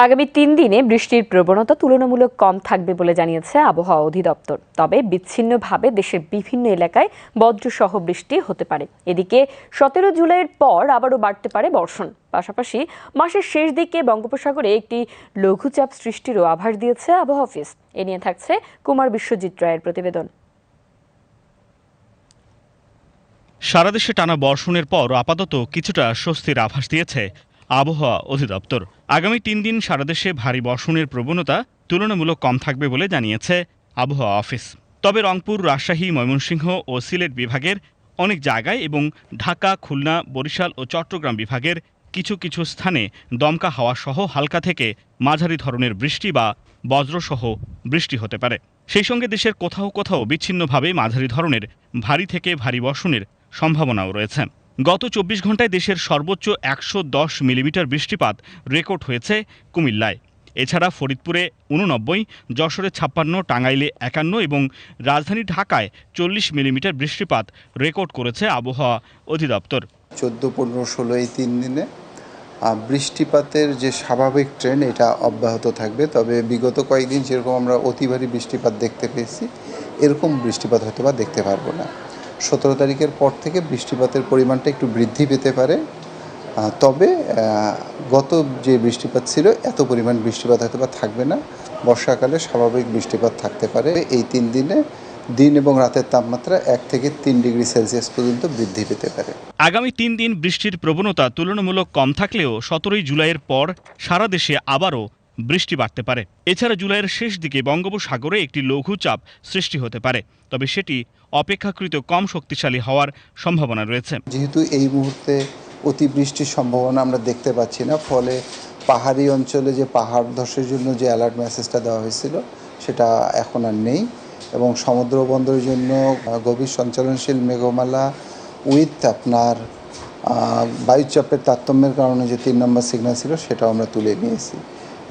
আগামী ৩ দিনে বৃষ্টির প্রবণতা তুলনামূলক কম থাকবে বলে জানিয়েছে আবহাওয়া অধিদপ্তর। তবে বিচ্ছিন্নভাবে দেশের বিভিন্ন এলাকায় বজ্রসহ বৃষ্টি হতে পারে। এদিকে ১৭ জুলাইয়ের পর আবারও বাড়তে পারে বর্ষণ। পাশাপাশি মাসের শেষ দিকে বঙ্গোপসাগরে একটি লঘুচাপ সৃষ্টিরও আভাস দিয়েছে আবহাওয়া অফিস। এ নিয়ে থাকছে কুমার বিশ্বজিৎ রায়ের প্রতিবেদন। সারা দেশে টানা বর্ষণের পর আপাতত কিছুটা স্বস্তির আভাস দিয়েছে আবহাওয়া অধিদপ্তর। আগামী ৩ দিন সারা দেশে ভারী বর্ষণের প্রবণতা তুলনামূলক কম থাকবে বলে জানিয়েছে আবহাওয়া অফিস। তবে রংপুর, রাজশাহী, ময়মনসিংহ ও সিলেট বিভাগের অনেক জায়গায় এবং ঢাকা, খুলনা, বরিশাল ও চট্টগ্রাম বিভাগের কিছু কিছু স্থানে দমকা হাওয়া সহ হালকা থেকে মাঝারি ধরনের বৃষ্টি বা বজ্রসহ বৃষ্টি হতে পারে। সেই সঙ্গে দেশের কোথাও কোথাও বিচ্ছিন্নভাবে মাঝারি ধরনের ভারী থেকে ভারী বর্ষণের সম্ভাবনাও রয়েছে। গত ২৪ ঘন্টায় দেশের সর্বোচ্চ ১১০ মিলিমিটার বৃষ্টিপাত রেকর্ড হয়েছে কুমিল্লায়। এছাড়া ফরিদপুরে ৮৯, যশোরে ৫৬, টাঙ্গাইলে ৫১ এবং রাজধানী ঢাকায় ৪০ মিলিমিটার বৃষ্টিপাত রেকর্ড করেছে আবহাওয়া অধিদপ্তর। ১৪, ১৫, ১৬ এই ৩ দিনে বৃষ্টিপাতের যে স্বাভাবিক ট্রেন্ড এটা অব্যাহত থাকবে। তবে বিগত কয়েকদিন যেরকম আমরা অতি ভারী বৃষ্টিপাত দেখতে পেয়েছি, এরকম বৃষ্টিপাত হয়তো বা দেখতে পারবো না। ১৭ তারিখের পর থেকে বৃষ্টিপাতের পরিমাণটা একটু বৃদ্ধি পেতে পারে। তবে গত যে বৃষ্টিপাত ছিল এত পরিমাণ বৃষ্টিপাত হয়তো বা থাকবে না। বর্ষাকালে স্বাভাবিক বৃষ্টিপাত থাকতে পারে। এই ৩ দিনে দিন এবং রাতের তাপমাত্রা ১ থেকে ৩ ডিগ্রি সেলসিয়াস পর্যন্ত বৃদ্ধি পেতে পারে। আগামী ৩ দিন বৃষ্টির প্রবণতা তুলনামূলক কম থাকলেও ১৭ জুলাইয়ের পর সারা দেশে আবারও বৃষ্টি বাড়তে পারে। এছাড়া জুলাইয়ের শেষ দিকে বঙ্গোপসাগরে একটি লঘুচাপ সৃষ্টি হতে পারে, তবে সেটি অপেক্ষাকৃত কম শক্তিশালী হওয়ার সম্ভাবনা রয়েছে। যেহেতু এই মুহূর্তে অতিবৃষ্টির সম্ভাবনা আমরা দেখতে পাচ্ছি না, ফলে পাহাড়ি অঞ্চলে যে পাহাড় ধসের জন্য যে অ্যালার্ট মেসেজটা দেওয়া হয়েছিল সেটা এখন আর নেই। এবং সমুদ্র বন্দরের জন্য গভীর সঞ্চালনশীল মেঘমালা উইথ আপনার বায়ুচাপের তারতম্যের কারণে যে ৩ নম্বর সিগন্যাল ছিল সেটাও আমরা তুলে নিয়েছি।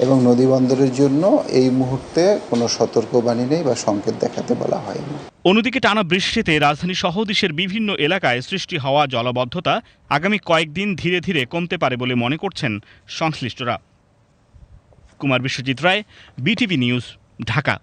এবং নদী বন্দরের জন্য এই মুহূর্তে কোনো সতর্কবাণী নেই বা সংকেত দেখাতে বলা হয়নি। অন্যদিকে টানা বৃষ্টিতে রাজধানী সহ দেশের বিভিন্ন এলাকায় সৃষ্টি হওয়া জলাবদ্ধতা আগামী কয়েকদিন ধীরে ধীরে কমতে পারে বলে মনে করছেন সংশ্লিষ্টরা। কুমার বিশ্বজিৎ রায়, বিটিভি নিউজ, ঢাকা।